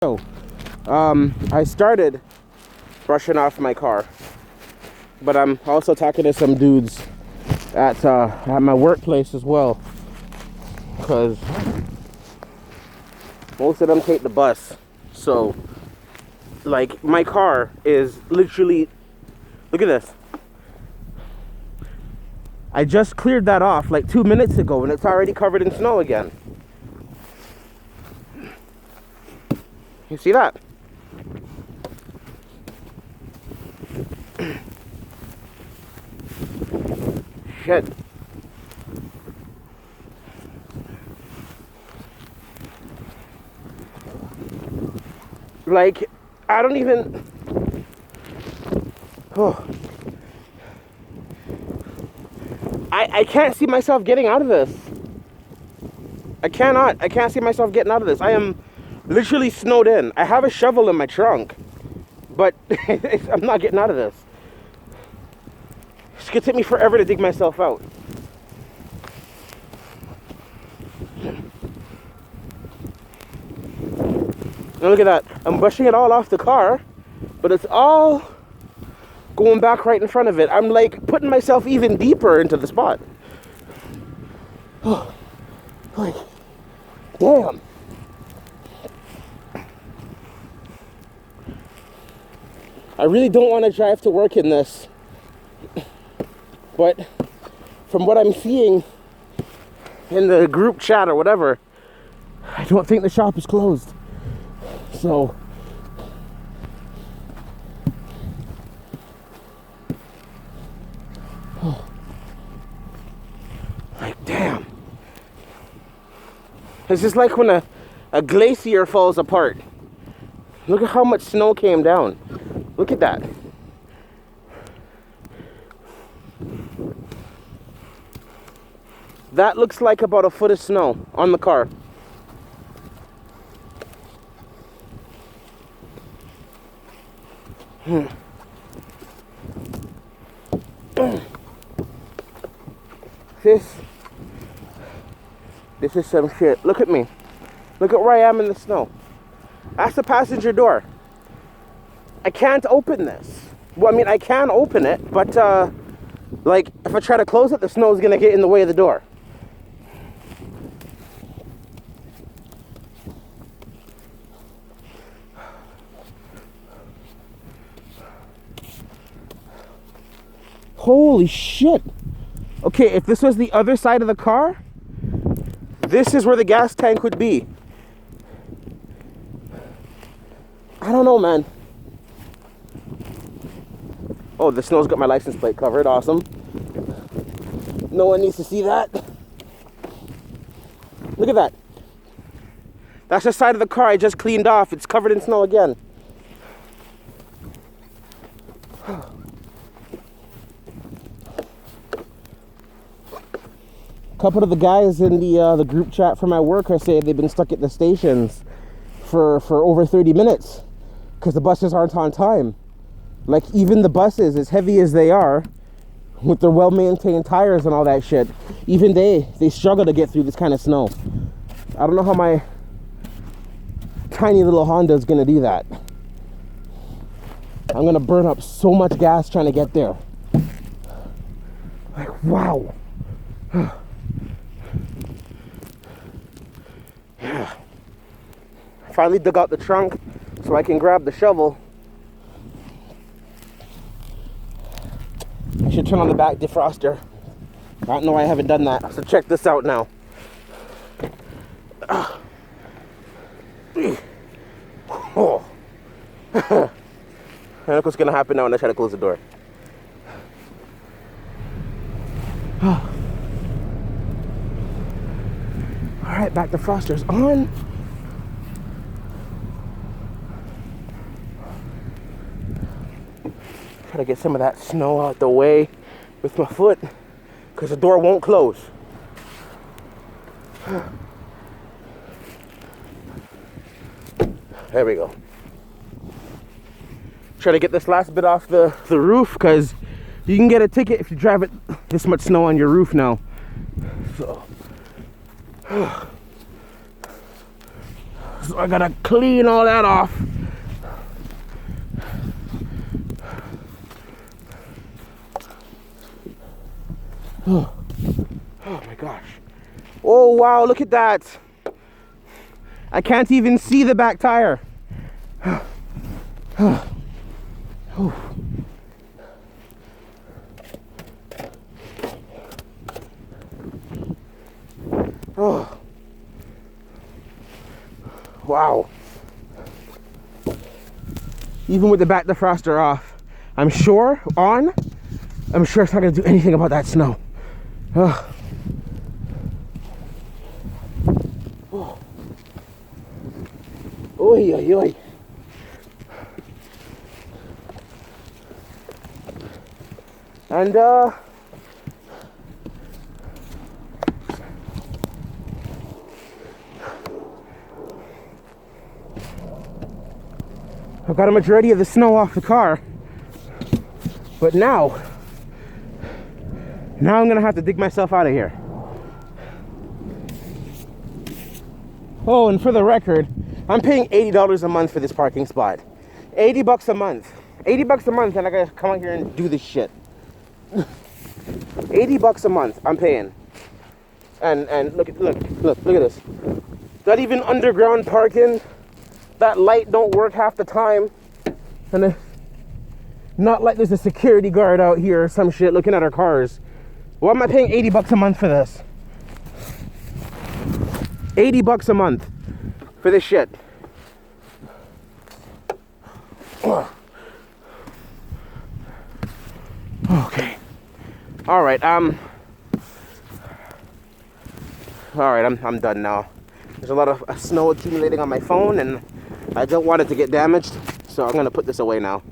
So, I started brushing off my car, but I'm also talking to some dudes at my workplace as well, because most of them take the bus. So, like, my car is literally, look at this. I just cleared that off like 2 minutes ago, and it's already covered in snow again. You see that? Shit. Like, I don't even... Oh. I can't see myself getting out of this. I can't see myself getting out of this. I am literally snowed in. I have a shovel in my trunk, but I'm not getting out of this. It's gonna take me forever to dig myself out. And look at that. I'm brushing it all off the car, but it's all going back right in front of it. I'm like putting myself even deeper into the spot. Oh, like, damn. I really don't want to drive to work in this, but from what I'm seeing in the group chat or whatever, I don't think the shop is closed. So like, damn. It's just like when a glacier falls apart. Look at how much snow came down. Look at that. That looks like about a foot of snow on the car. This is some shit. Look at me. Look at where I am in the snow. That's the passenger door. I can't open this. Well, I mean, I can open it, but like, if I try to close it, the snow is gonna get in the way of the door. Holy shit. Okay, if this was the other side of the car, this is where the gas tank would be. I don't know, man. Oh, the snow's got my license plate covered. Awesome. No one needs to see that. Look at that. That's the side of the car I just cleaned off. It's covered in snow again. A couple of the guys in the group chat for my work are saying they've been stuck at the stations for over 30 minutes because the buses aren't on time. Like, even the buses, as heavy as they are, with their well-maintained tires and all that shit, even they struggle to get through this kind of snow. I don't know how my tiny little Honda is gonna do that. I'm gonna burn up so much gas trying to get there. Like, wow. Yeah. Finally dug out the trunk so I can grab the shovel. I should turn on the back defroster. I don't know why I haven't done that. So check this out now. Oh. And look what's gonna happen now when I try to close the door. Alright, back defroster's on. Try to get some of that snow out the way with my foot, because the door won't close. There we go. Try to get this last bit off the roof, because you can get a ticket if you drive it this much snow on your roof now. So So I gotta clean all that off. Oh my gosh. Oh wow, look at that. I can't even see the back tire. Oh. Wow. Even with the back defroster off, I'm sure it's not gonna do anything about that snow. Oh. Oh. Oy, oy, oy. And I've got a majority of the snow off the car, but now I'm gonna have to dig myself out of here. Oh, and for the record, I'm paying $80 a month for this parking spot. $80 a month. $80 a month, and I gotta come out here and do this shit. $80 a month I'm paying. And look at this. Not even underground parking. That light don't work half the time. And not like there's a security guard out here or some shit looking at our cars. Why am I paying $80 a month for this? $80 a month for this shit. Okay. All right. I'm done now. There's a lot of snow accumulating on my phone, and I don't want it to get damaged, so I'm gonna put this away now.